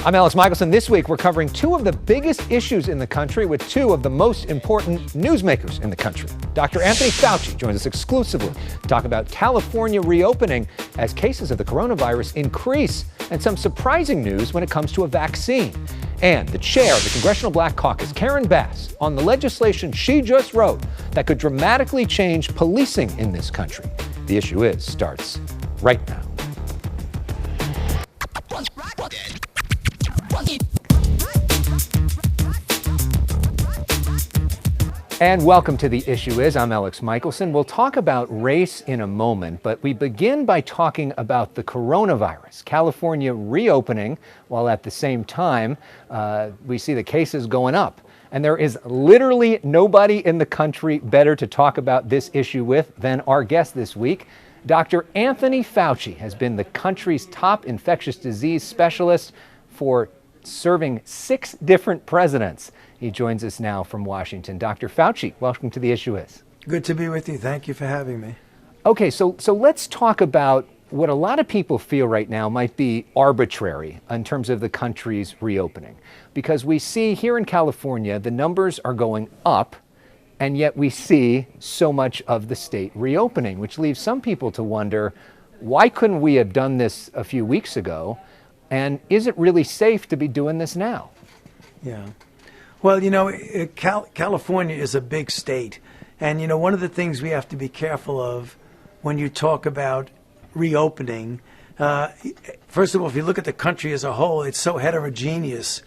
I'm Elex Michaelson. This week, we're covering two of the biggest issues in the country with two of the most important newsmakers in the country. Dr. Anthony Fauci joins us exclusively to talk about California reopening as cases of the coronavirus increase, and some surprising news when it comes to a vaccine. And the chair of the Congressional Black Caucus, Karen Bass, on the legislation she just wrote that could dramatically change policing in this country. The Issue Is starts right now. And welcome to The Issue Is. I'm Elex Michaelson. We'll talk about race in a moment, but we begin by talking about the coronavirus. California reopening, while at the same time, we see the cases going up. And there is literally nobody in the country better to talk about this issue with than our guest this week. Dr. Anthony Fauci has been the country's top infectious disease specialist for serving 6 different presidents. He joins us now from Washington. Dr. Fauci, welcome to The Issue Is. Good to be with you. Thank you for having me. Okay, so let's talk about what a lot of people feel right now might be arbitrary in terms of the country's reopening. Because we see here in California, the numbers are going up, and yet we see so much of the state reopening, which leaves some people to wonder, why couldn't we have done this a few weeks ago? And is it really safe to be doing this now? Yeah. Well, you know, California is a big state. And, you know, one of the things we have to be careful of when you talk about reopening, first of all, if you look at the country as a whole, it's so heterogeneous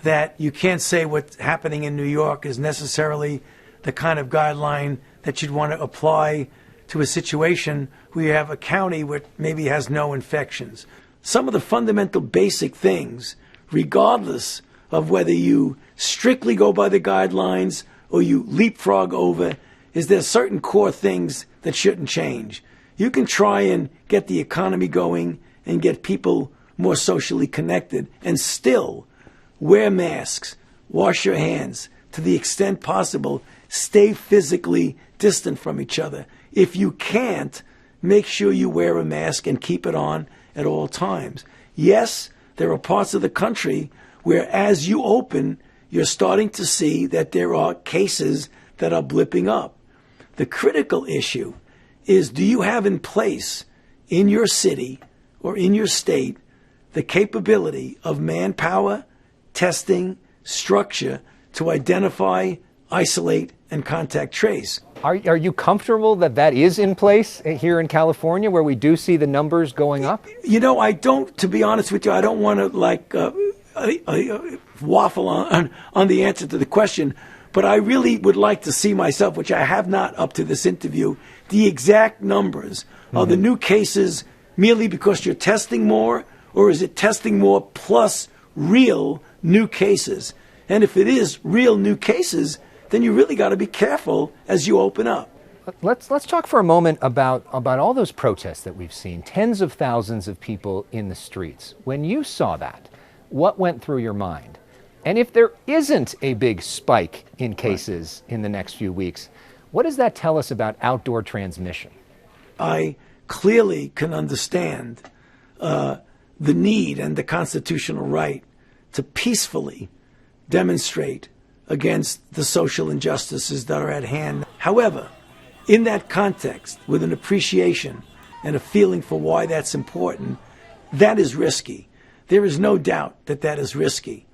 that you can't say what's happening in New York is necessarily the kind of guideline that you'd want to apply to a situation where you have a county which maybe has no infections. Some of the fundamental basic things, regardless of whether you strictly go by the guidelines or you leapfrog over, is there certain core things that shouldn't change. You can try and get the economy going and get people more socially connected and still wear masks, wash your hands, to the extent possible, stay physically distant from each other. If you can't, make sure you wear a mask and keep it on at all times. Yes, there are parts of the country where as you open, you're starting to see that there are cases that are blipping up. The critical issue is, do you have in place in your city or in your state the capability of manpower, testing, structure to identify, isolate, and contact trace? Are you comfortable that that is in place here in California, where we do see the numbers going up? You know, I don't, to be honest with you, I don't want to waffle on the answer to the question, but I really would like to see myself, which I have not up to this interview, the exact numbers of the new cases merely because you're testing more, or is it testing more plus real new cases? And if it is real new cases, then you really got to be careful as you open up. Let's talk for a moment about all those protests that we've seen, tens of thousands of people in the streets. When you saw that, what went through your mind? And if there isn't a big spike in cases in the next few weeks, what does that tell us about outdoor transmission? I clearly can understand the need and the constitutional right to peacefully demonstrate against the social injustices that are at hand. However, in that context, with an appreciation and a feeling for why that's important, that is risky. There is no doubt that that is risky.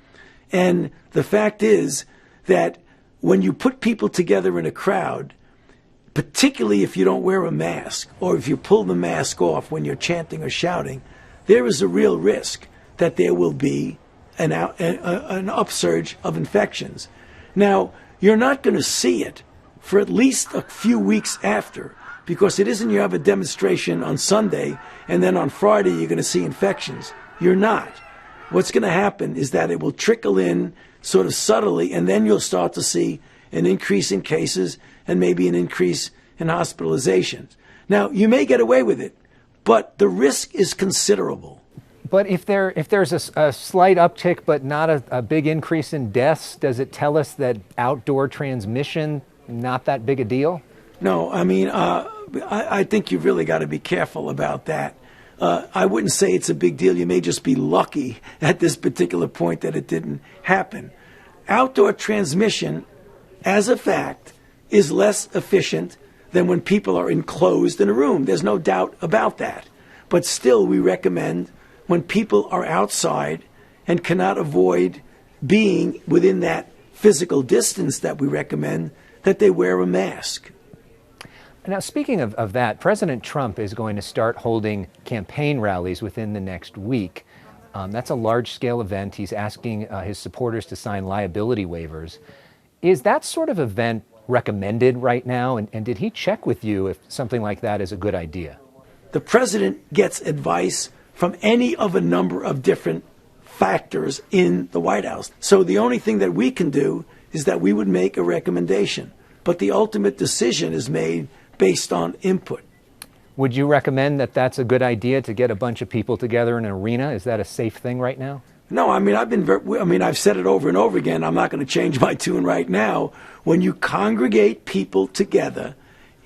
And the fact is that when you put people together in a crowd, particularly if you don't wear a mask or if you pull the mask off when you're chanting or shouting, there is a real risk that there will be an upsurge of infections. Now, you're not going to see it for at least a few weeks after, because it isn't you have a demonstration on Sunday and then on Friday you're going to see infections. You're not. What's going to happen is that it will trickle in sort of subtly, and then you'll start to see an increase in cases and maybe an increase in hospitalizations. Now, you may get away with it, but the risk is considerable. But if there's a slight uptick but not a big increase in deaths, does it tell us that outdoor transmission, not that big a deal? No, I mean, I think you've really got to be careful about that. I wouldn't say it's a big deal. You may just be lucky at this particular point that it didn't happen. Outdoor transmission, as a fact, is less efficient than when people are enclosed in a room. There's no doubt about that. But still, we recommend when people are outside and cannot avoid being within that physical distance that we recommend, that they wear a mask. Now, speaking of that, President Trump is going to start holding campaign rallies within the next week. That's a large-scale event. He's asking his supporters to sign liability waivers. Is that sort of event recommended right now? And did he check with you if something like that is a good idea? The president gets advice from any of a number of different factors in the White House. So the only thing that we can do is that we would make a recommendation. But the ultimate decision is made based on input. Would you recommend that that's a good idea to get a bunch of people together in an arena? Is that a safe thing right now? No, I mean, I've said it over and over again. I'm not going to change my tune right now. When you congregate people together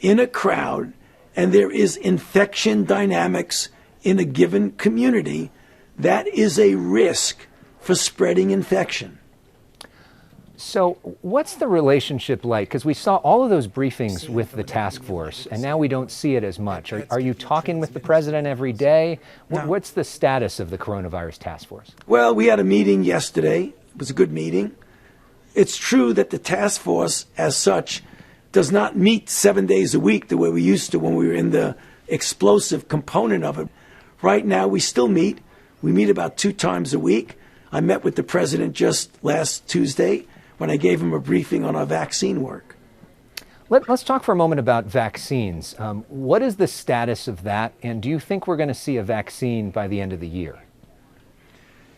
in a crowd and there is infection dynamics in a given community, that is a risk for spreading infection. So what's the relationship like? Because we saw all of those briefings with the task force, and now we don't see it as much. Are you talking with the president every day? No. What's the status of the coronavirus task force? Well, we had a meeting yesterday. It was a good meeting. It's true that the task force, as such, does not meet 7 days a week the way we used to when we were in the explosive component of it. Right now, we still meet. We meet about 2 times a week. I met with the president just last Tuesday when I gave him a briefing on our vaccine work. Let's talk for a moment about vaccines. What is the status of that, and do you think we're going to see a vaccine by the end of the year?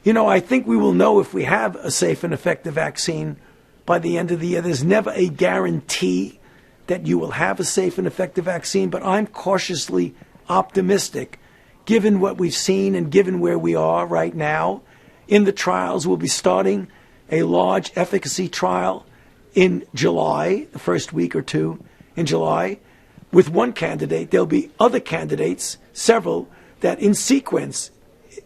You know, I think we will know if we have a safe and effective vaccine by the end of the year. There's never a guarantee that you will have a safe and effective vaccine, but I'm cautiously optimistic given what we've seen and given where we are right now. In the trials, we'll be starting a large efficacy trial in July, the first week or two in July, with one candidate. There'll be other candidates, several, that in sequence,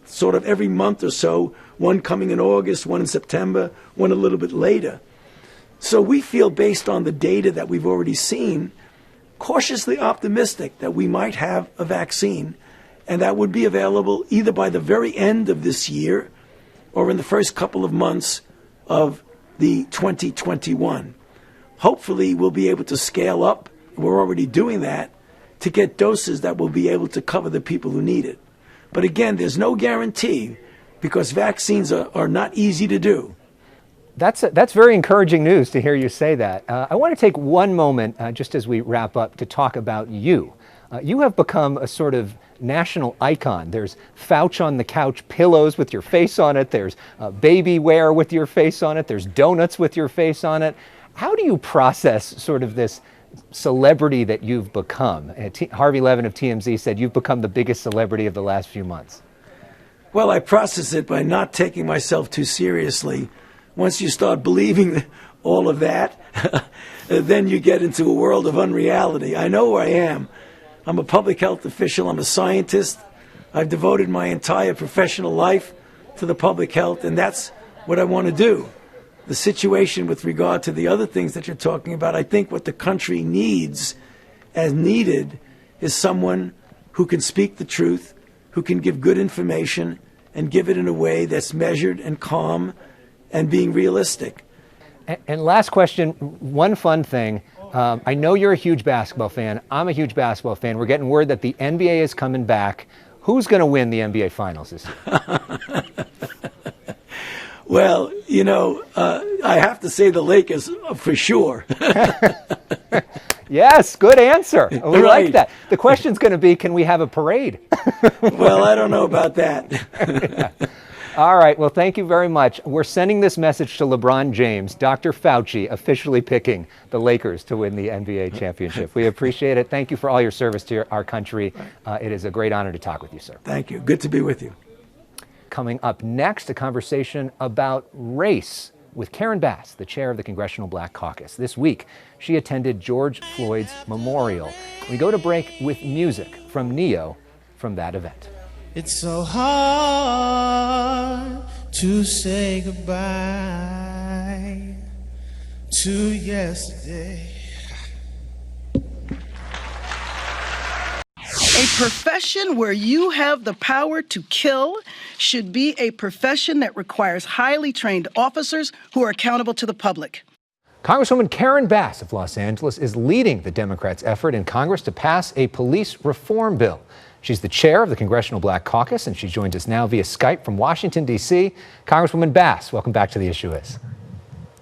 sort of every month or so, one coming in August, one in September, one a little bit later. So we feel, based on the data that we've already seen, cautiously optimistic that we might have a vaccine, and that would be available either by the very end of this year or in the first couple of months of the 2021. Hopefully, we'll be able to scale up, we're already doing that, to get doses that will be able to cover the people who need it. But again, there's no guarantee because vaccines are not easy to do. That's very encouraging news to hear you say that. I want to take one moment, just as we wrap up, to talk about you. You have become a sort of national icon. There's Fauci on the couch pillows with your face on it. There's baby wear with your face on it. There's donuts with your face on it. How do you process sort of this celebrity that you've become? Harvey Levin of TMZ said you've become the biggest celebrity of the last few months. Well, I process it by not taking myself too seriously. Once you start believing all of that, then you get into a world of unreality. I know where I am. I'm a public health official. I'm a scientist. I've devoted my entire professional life to the public health, and that's what I want to do. The situation with regard to the other things that you're talking about, I think what the country needs, as needed, is someone who can speak the truth, who can give good information, and give it in a way that's measured and calm and being realistic. And last question, one fun thing. I know you're a huge basketball fan. I'm a huge basketball fan. We're getting word that the NBA is coming back. Who's going to win the NBA Finals this year? Well, you know, I have to say the Lakers for sure. Yes, good answer. We Right. like that. The question's going to be, can we have a parade? Well, I don't know about that. Yeah. All right. Well, thank you very much. We're sending this message to LeBron James, Dr. Fauci, officially picking the Lakers to win the NBA championship. We appreciate it. Thank you for all your service to our country. It is a great honor to talk with you, sir. Thank you. Good to be with you. Coming up next, a conversation about race with Karen Bass, the chair of the Congressional Black Caucus. This week, she attended George Floyd's memorial. We go to break with music from Neo from that event. It's so hard to say goodbye to yesterday. A profession where you have the power to kill should be a profession that requires highly trained officers who are accountable to the public. Congresswoman Karen Bass of Los Angeles is leading the Democrats' effort in Congress to pass a police reform bill. She's the chair of the Congressional Black Caucus, and she joins us now via Skype from Washington, D.C. Congresswoman Bass, welcome back to The Issue Is.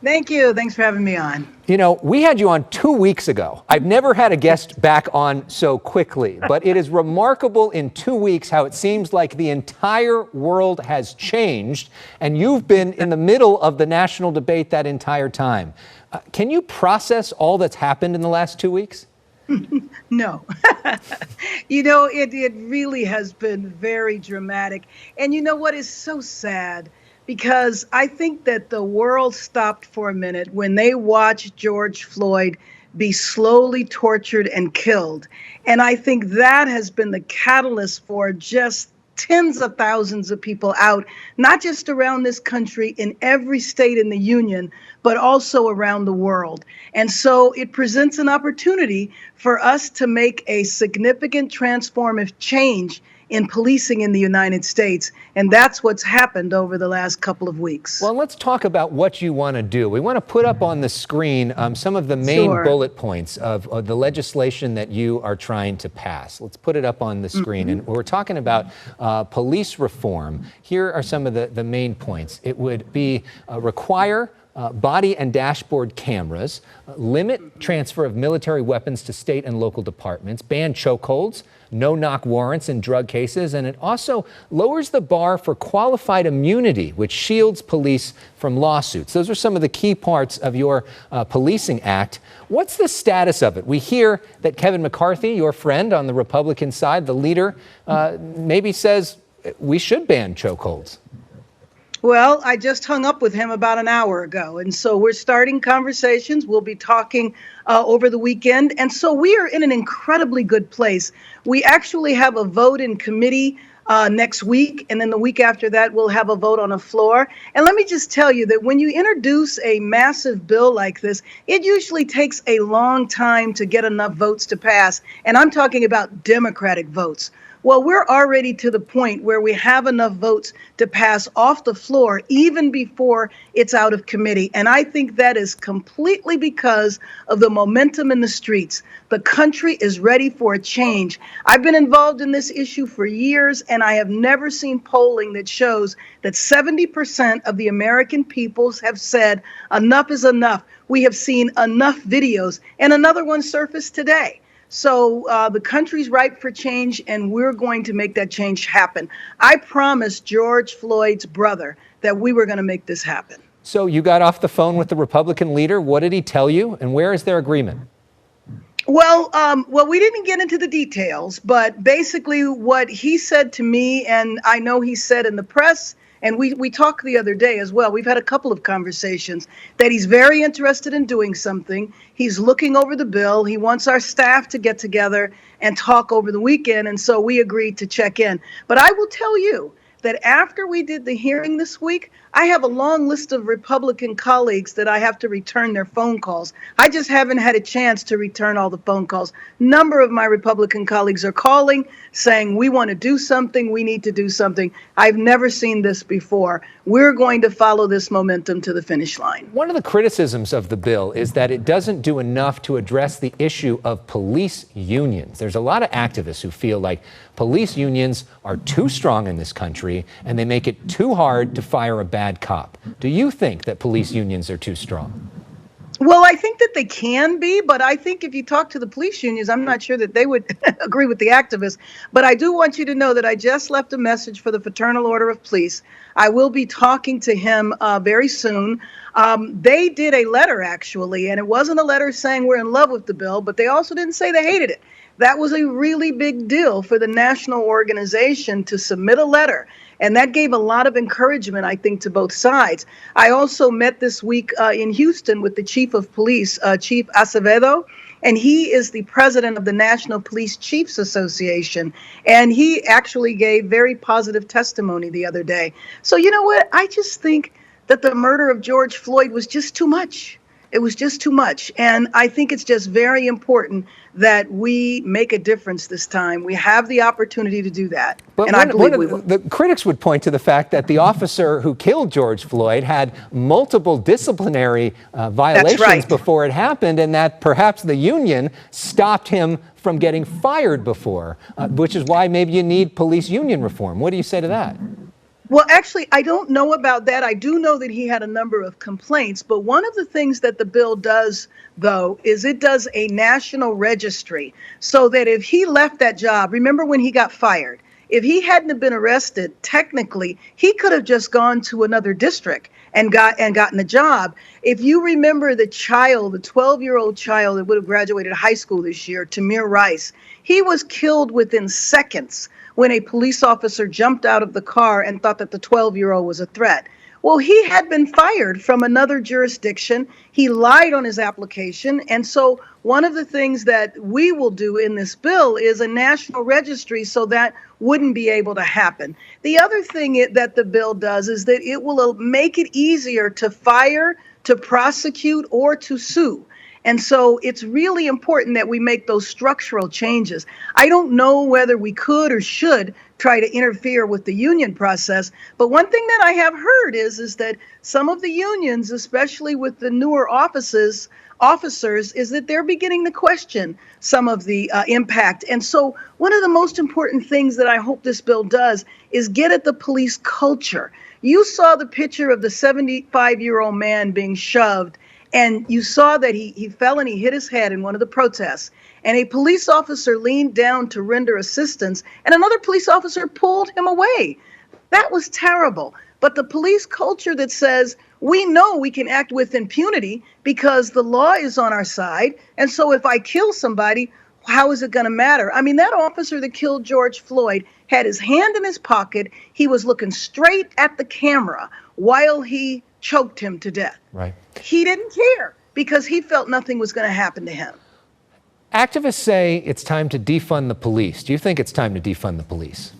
Thank you. Thanks for having me on. You know, we had you on 2 weeks ago. I've never had a guest back on so quickly, but it is remarkable in 2 weeks how it seems like the entire world has changed, and you've been in the middle of the national debate that entire time. Can you process all that's happened in the last 2 weeks? No. You know, it really has been very dramatic. And you know what is so sad? Because I think that the world stopped for a minute when they watched George Floyd be slowly tortured and killed. And I think that has been the catalyst for just tens of thousands of people out, not just around this country, in every state in the union, but also around the world. And so it presents an opportunity for us to make a significant transformative change in policing in the United States. And that's what's happened over the last couple of weeks. Well, let's talk about what you want to do. We want to put up on the screen some of the main bullet points of the legislation that you are trying to pass. Let's put it up on the screen. And we're talking about police reform. Here are some of the main points. It would be require body and dashboard cameras, limit transfer of military weapons to state and local departments, ban chokeholds, no-knock warrants in drug cases, and it also lowers the bar for qualified immunity, which shields police from lawsuits. Those are some of the key parts of your policing act. What's the status of it? We hear that Kevin McCarthy, your friend on the Republican side, the leader, maybe says we should ban chokeholds. Well, I just hung up with him about an hour ago, and so we're starting conversations. We'll be talking over the weekend, and so we are in an incredibly good place. We actually have a vote in committee next week, and then the week after that, we'll have a vote on the floor. And let me just tell you that when you introduce a massive bill like this, it usually takes a long time to get enough votes to pass, and I'm talking about Democratic votes. Well, we're already to the point where we have enough votes to pass off the floor even before it's out of committee. And I think that is completely because of the momentum in the streets. The country is ready for a change. I've been involved in this issue for years, and I have never seen polling that shows that 70% of the American people have said enough is enough. We have seen enough videos, and another one surfaced today. So the country's ripe for change, and we're going to make that change happen. I promised George Floyd's brother that we were going to make this happen. So you got off the phone with the Republican leader. What did he tell you, and where is their agreement? Well, we didn't get into the details, but basically what he said to me, and I know he said in the press, and we talked the other day as well. We've had a couple of conversations that he's very interested in doing something. He's looking over the bill. He wants our staff to get together and talk over the weekend. And so we agreed to check in. But I will tell you that after we did the hearing this week, I have a long list of Republican colleagues that I have to return their phone calls. I just haven't had a chance to return all the phone calls. Number of my Republican colleagues are calling, saying we want to do something, we need to do something. I've never seen this before. We're going to follow this momentum to the finish line. One of the criticisms of the bill is that it doesn't do enough to address the issue of police unions. There's a lot of activists who feel like police unions are too strong in this country and they make it too hard to fire a bad cop. Do you think that police unions are too strong? Well, I think that they can be, but I think if you talk to the police unions, I'm not sure that they would agree with the activists. But I do want you to know that I just left a message for the Fraternal Order of Police. I will be talking to him very soon. They did a letter, actually, and it wasn't a letter saying we're in love with the bill, but they also didn't say they hated it. That was a really big deal for the national organization to submit a letter. And that gave a lot of encouragement, I think, to both sides. I also met this week in Houston with the chief of police, Chief Acevedo, and he is the president of the National Police Chiefs Association. And he actually gave very positive testimony the other day. So you know what? I just think that the murder of George Floyd was just too much. It was just too much. And I think it's just very important that we make a difference this time. We have the opportunity to do that. But and I believe we will. The critics would point to the fact that the officer who killed George Floyd had multiple disciplinary violations before it happened, and that perhaps the union stopped him from getting fired before, which is why maybe you need police union reform. What do you say to that? Well, actually, I don't know about that. I do know that he had a number of complaints. But one of the things that the bill does, though, is it does a national registry so that if he left that job, remember when he got fired, if he hadn't have been arrested, technically, he could have just gone to another district and gotten a job. If you remember the child, the 12-year-old child that would have graduated high school this year, Tamir Rice, he was killed within seconds when a police officer jumped out of the car and thought that the 12-year-old was a threat. Well, he had been fired from another jurisdiction. He lied on his application. And so one of the things that we will do in this bill is a national registry so that wouldn't be able to happen. The other thing that the bill does is that it will make it easier to fire, to prosecute, or to sue. And so it's really important that we make those structural changes. I don't know whether we could or should try to interfere with the union process. But one thing that I have heard is that some of the unions, especially with the newer officers, is that they're beginning to question some of the impact. And so one of the most important things that I hope this bill does is get at the police culture. You saw the picture of the 75-year-old man being shoved, and you saw that he fell and he hit his head in one of the protests. And a police officer leaned down to render assistance, and another police officer pulled him away. That was terrible. But the police culture that says, we know we can act with impunity because the law is on our side. And so if I kill somebody, how is it going to matter? I mean, that officer that killed George Floyd had his hand in his pocket. He was looking straight at the camera while he choked him to death. Right. He didn't care because he felt nothing was going to happen to him. Activists say it's time to defund the police. Do you think it's time to defund the police?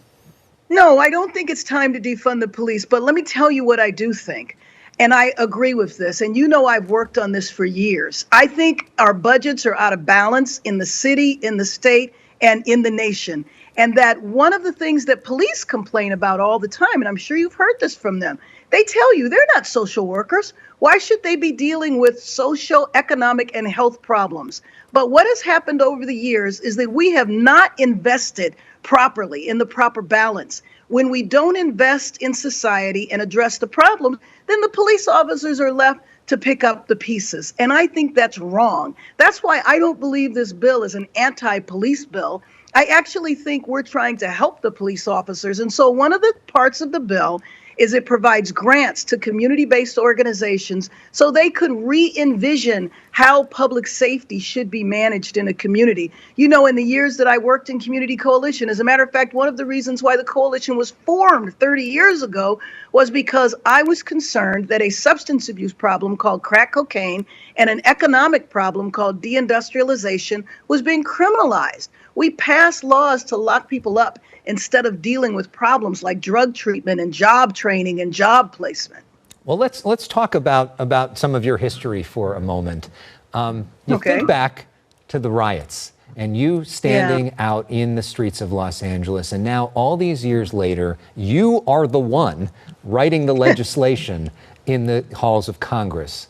No, I don't think it's time to defund the police. But let me tell you what I do think. And I agree with this. And you know I've worked on this for years. I think our budgets are out of balance in the city, in the state, and in the nation. And that one of the things that police complain about all the time, and I'm sure you've heard this from them, they tell you they're not social workers. Why should they be dealing with social, economic, and health problems? But what has happened over the years is that we have not invested properly in the proper balance. When we don't invest in society and address the problems, then the police officers are left to pick up the pieces. And I think that's wrong. That's why I don't believe this bill is an anti-police bill. I actually think we're trying to help the police officers. And so one of the parts of the bill is it provides grants to community-based organizations so they could re-envision how public safety should be managed in a community. You know, in the years that I worked in Community Coalition, as a matter of fact, one of the reasons why the coalition was formed 30 years ago was because I was concerned that a substance abuse problem called crack cocaine and an economic problem called deindustrialization was being criminalized. We passed laws to lock people up instead of dealing with problems like drug treatment and job training and job placement. Well, let's talk about some of your history for a moment. Think back to the riots and you standing out in the streets of Los Angeles, and now all these years later, you are the one writing the legislation in the halls of Congress.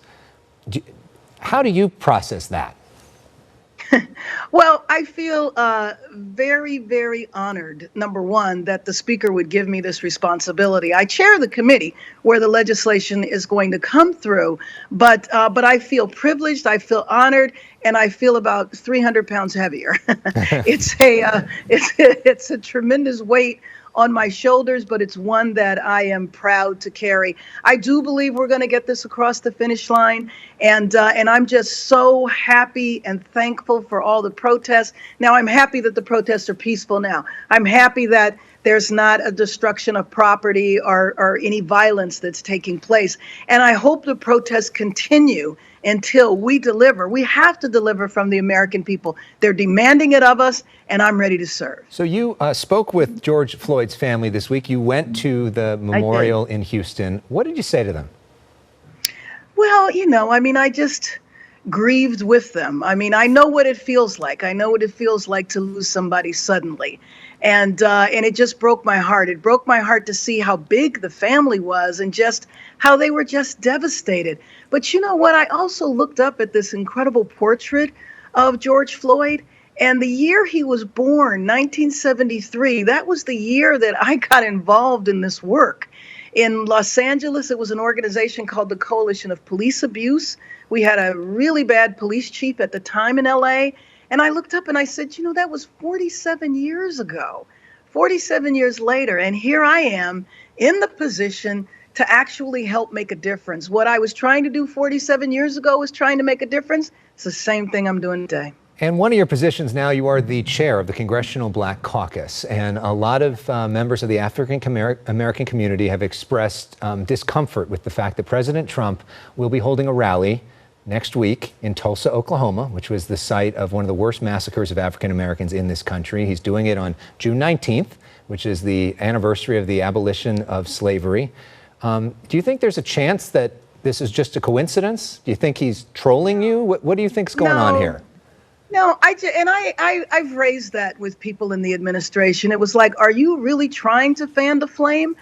How do you process that? Well, I feel very, very honored, number one, that the speaker would give me this responsibility. I chair the committee where the legislation is going to come through, but I feel privileged, I feel honored, and I feel about 300 pounds heavier. It's a tremendous weight on my shoulders, but it's one that I am proud to carry. I do believe we're going to get this across the finish line, and I'm just so happy and thankful for all the protests. Now, I'm happy that the protests are peaceful now. I'm happy that there's not a destruction of property or any violence that's taking place. And I hope the protests continue until we deliver. We have to deliver from the American people. They're demanding it of us, and I'm ready to serve. So you spoke with George Floyd's family this week. You went to the memorial in Houston. What did you say to them? Well, I just grieved with them. I know what it feels like. I know what it feels like to lose somebody suddenly. And it just broke my heart. It broke my heart to see how big the family was and just how they were just devastated. But you know what? I also looked up at this incredible portrait of George Floyd. And the year he was born, 1973, that was the year that I got involved in this work. In Los Angeles, it was an organization called the Coalition of Police Abuse. We had a really bad police chief at the time in LA. And I looked up and I said, that was 47 years ago, 47 years later. And here I am in the position to actually help make a difference. What I was trying to do 47 years ago was trying to make a difference. It's the same thing I'm doing today. And one of your positions now, you are the chair of the Congressional Black Caucus. And a lot of members of the African American community have expressed discomfort with the fact that President Trump will be holding a rally next week in Tulsa, Oklahoma, which was the site of one of the worst massacres of African Americans in this country. He's doing it on June 19th, which is the anniversary of the abolition of slavery. Do you think there's a chance that this is just a coincidence? Do you think he's trolling you? What do you think's going on here? No, I've raised that with people in the administration. It was like, are you really trying to fan the flame?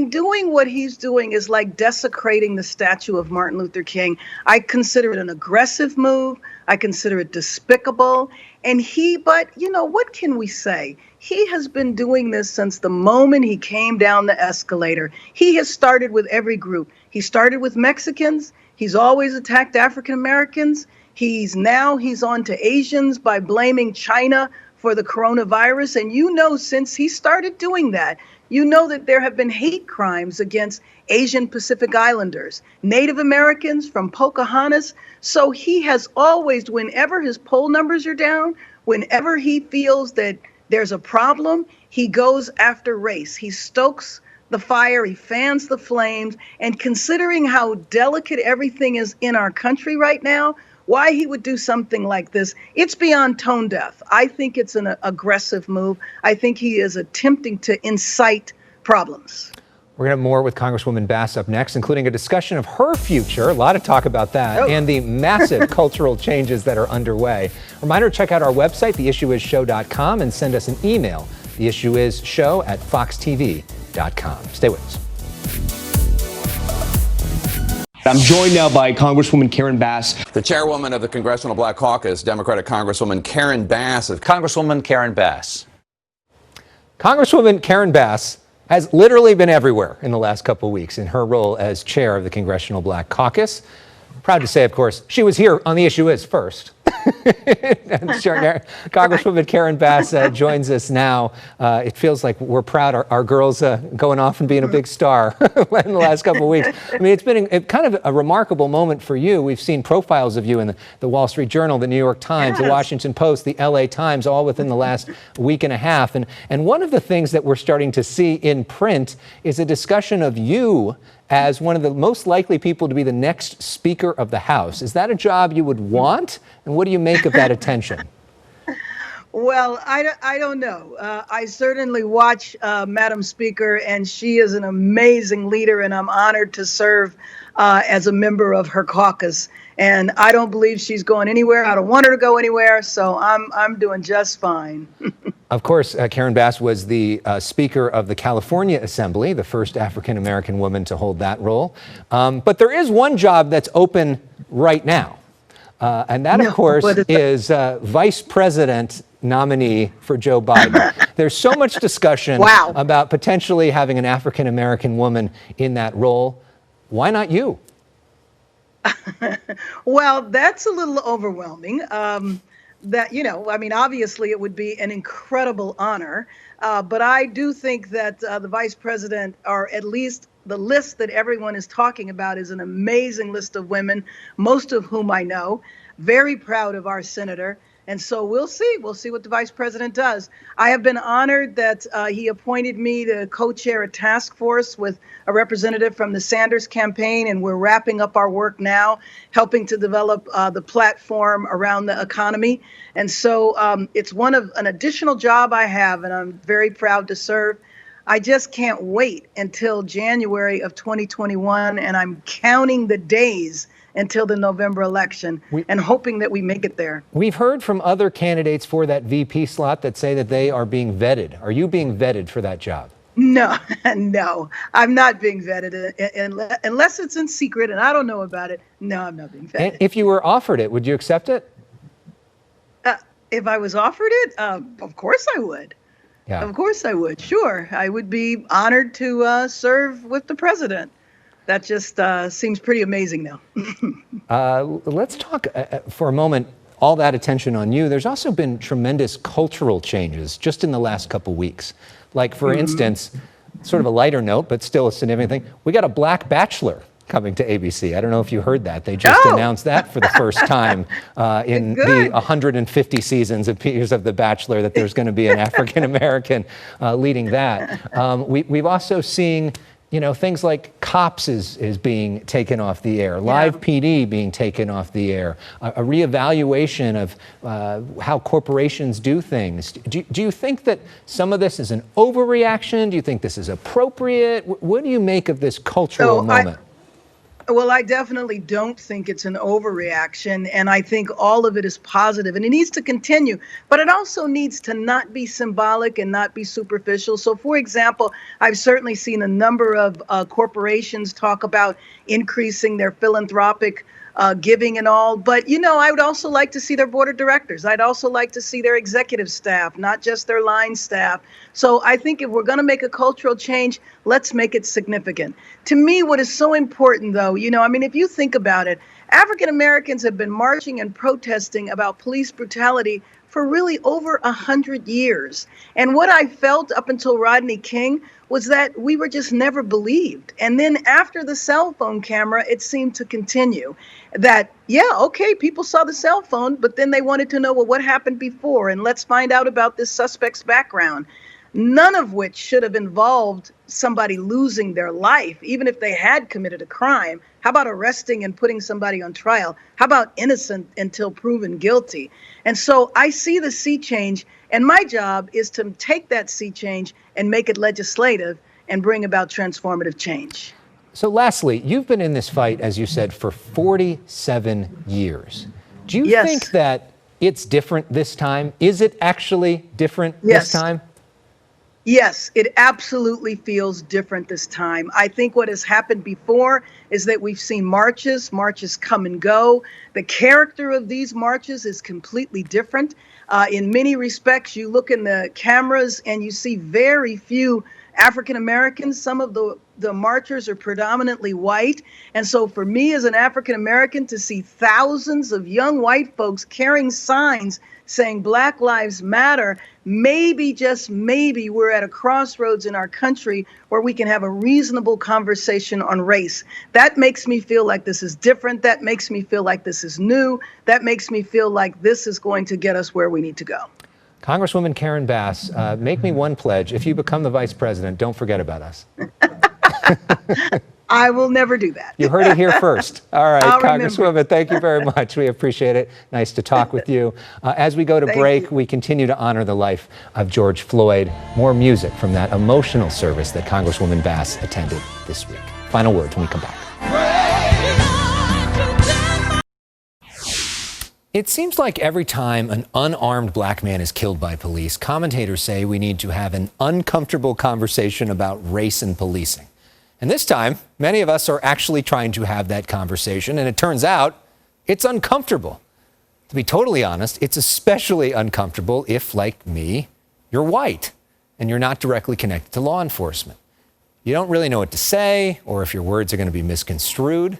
Doing what he's doing is like desecrating the statue of Martin Luther King. I consider it an aggressive move. I consider it despicable. But what can we say? He has been doing this since the moment he came down the escalator. He has started with every group. He started with Mexicans. He's always attacked African Americans. He's on to Asians by blaming China for the coronavirus. And since he started doing that, that there have been hate crimes against Asian Pacific Islanders, Native Americans from Pocahontas. So he has always, whenever his poll numbers are down, whenever he feels that there's a problem, he goes after race. He stokes the fire, he fans the flames. And considering how delicate everything is in our country right now, why he would do something like this, it's beyond tone deaf. I think it's an aggressive move. I think he is attempting to incite problems. We're going to have more with Congresswoman Bass up next, including a discussion of her future, a lot of talk about that, and the massive cultural changes that are underway. Reminder, check out our website, theissueisshow.com, and send us an email, theissueisshow@foxtv.com. Stay with us. I'm joined now by Congresswoman Karen Bass. The chairwoman of the Congressional Black Caucus, Democratic Congresswoman Karen Bass. Congresswoman Karen Bass. Congresswoman Karen Bass has literally been everywhere in the last couple of weeks in her role as chair of the Congressional Black Caucus. Proud to say, of course, she was here on The Issue Is first. Congresswoman Karen Bass joins us now. It feels like we're proud our girl's going off and being a big star in the last couple of weeks. It's been kind of a remarkable moment for you. We've seen profiles of you in the Wall Street Journal, the New York Times, the Washington Post, the LA Times, all within the last week and a half. And one of the things that we're starting to see in print is a discussion of you as one of the most likely people to be the next Speaker of the House. Is that a job you would want? And what do you make of that attention? Well, I don't know. I certainly watch Madam Speaker, and she is an amazing leader, and I'm honored to serve as a member of her caucus. And I don't believe she's going anywhere. I don't want her to go anywhere, so I'm doing just fine. Of course, Karen Bass was the Speaker of the California Assembly, the first African-American woman to hold that role. But there is one job that's open right now. And that, of course, is Vice President nominee for Joe Biden. There's so much discussion about potentially having an African-American woman in that role. Why not you? Well, that's a little overwhelming. Obviously it would be an incredible honor. But I do think that the vice president, or at least the list that everyone is talking about, is an amazing list of women, most of whom I know. Very proud of our senator. And so we'll see. We'll see what the vice president does. I have been honored that he appointed me to co-chair a task force with a representative from the Sanders campaign, and we're wrapping up our work now, helping to develop the platform around the economy. And so it's an additional job I have, and I'm very proud to serve. I just can't wait until January of 2021, and I'm counting the days until the November election and hoping that we make it there. We've heard from other candidates for that VP slot that say that they are being vetted. Are you being vetted for that job? No, no, I'm not being vetted unless it's in secret and I don't know about it. No, I'm not being vetted. And if you were offered it, would you accept it? If I was offered it, of course I would. Yeah. Of course I would. Sure. I would be honored to serve with the president. That just seems pretty amazing now. Let's talk for a moment, all that attention on you. There's also been tremendous cultural changes just in the last couple weeks. Like, for instance, sort of a lighter note, but still a significant thing. We got a black bachelor coming to ABC. I don't know if you heard that. They just announced that for the first time in the 150 seasons of The Bachelor, that there's going to be an African-American leading that. We've also seen, things like Cops is being taken off the air, Live PD being taken off the air, a reevaluation of how corporations do things. Do you think that some of this is an overreaction? Do you think this is appropriate? What do you make of this cultural moment? Well, I definitely don't think it's an overreaction, and I think all of it is positive, and it needs to continue, but it also needs to not be symbolic and not be superficial. So, for example, I've certainly seen a number of corporations talk about increasing their philanthropic giving and all. But, I would also like to see their board of directors. I'd also like to see their executive staff, not just their line staff. So I think if we're going to make a cultural change, let's make it significant. To me, what is so important, though, if you think about it, African Americans have been marching and protesting about police brutality for really over 100 years. And what I felt up until Rodney King was that we were just never believed. And then after the cell phone camera, it seemed to continue that, people saw the cell phone, but then they wanted to know, well, what happened before? And let's find out about this suspect's background. None of which should have involved somebody losing their life, even if they had committed a crime. How about arresting and putting somebody on trial? How about innocent until proven guilty? And so I see the sea change, and my job is to take that sea change and make it legislative and bring about transformative change. So lastly, you've been in this fight, as you said, for 47 years. Do you think that it's different this time? Is it actually different this time? Yes, it absolutely feels different this time. I think what has happened before is that we've seen marches come and go. The character of these marches is completely different. In many respects, you look in the cameras and you see very few African Americans. Some of the marchers are predominantly white. And so for me as an African American to see thousands of young white folks carrying signs saying Black Lives Matter, maybe, just maybe, we're at a crossroads in our country where we can have a reasonable conversation on race. That makes me feel like this is different. That makes me feel like this is new. That makes me feel like this is going to get us where we need to go. Congresswoman Karen Bass, make me one pledge. If you become the vice president, don't forget about us. I will never do that. You heard it here first. All right, I'll Congresswoman, remember. thank you very much. We appreciate it. Nice to talk with you. As we go to break, we continue to honor the life of George Floyd. More music from that emotional service that Congresswoman Bass attended this week. Final words when we come back. It seems like every time an unarmed black man is killed by police, commentators say we need to have an uncomfortable conversation about race and policing. And this time, many of us are actually trying to have that conversation, and it turns out it's uncomfortable. To be totally honest, it's especially uncomfortable if, like me, you're white and you're not directly connected to law enforcement. You don't really know what to say, or if your words are going to be misconstrued.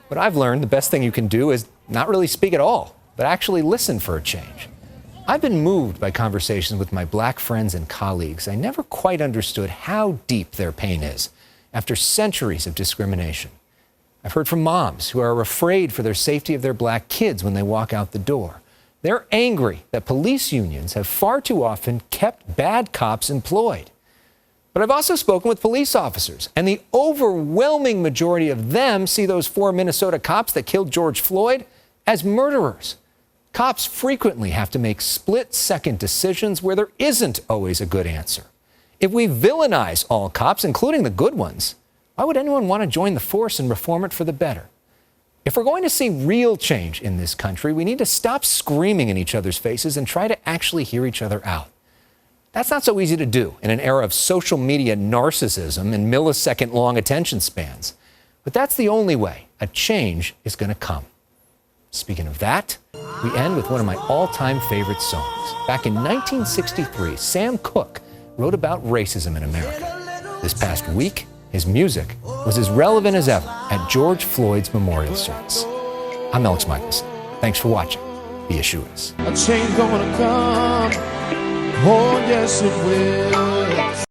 But I've learned the best thing you can do is not really speak at all, but actually listen for a change. I've been moved by conversations with my black friends and colleagues. I never quite understood how deep their pain is after centuries of discrimination. I've heard from moms who are afraid for their safety of their black kids when they walk out the door. They're angry that police unions have far too often kept bad cops employed. But I've also spoken with police officers, and the overwhelming majority of them see those 4 Minnesota cops that killed George Floyd as murderers. Cops frequently have to make split-second decisions where there isn't always a good answer. If we villainize all cops, including the good ones, why would anyone want to join the force and reform it for the better? If we're going to see real change in this country, we need to stop screaming in each other's faces and try to actually hear each other out. That's not so easy to do in an era of social media narcissism and millisecond-long attention spans. But that's the only way a change is going to come. Speaking of that, we end with one of my all-time favorite songs. Back in 1963, Sam Cooke wrote about racism in America. This past week, his music was as relevant as ever at George Floyd's memorial service. I'm Elex Michaelson. Thanks for watching. The Issue Is. A change gonna come. Oh, yes, it will.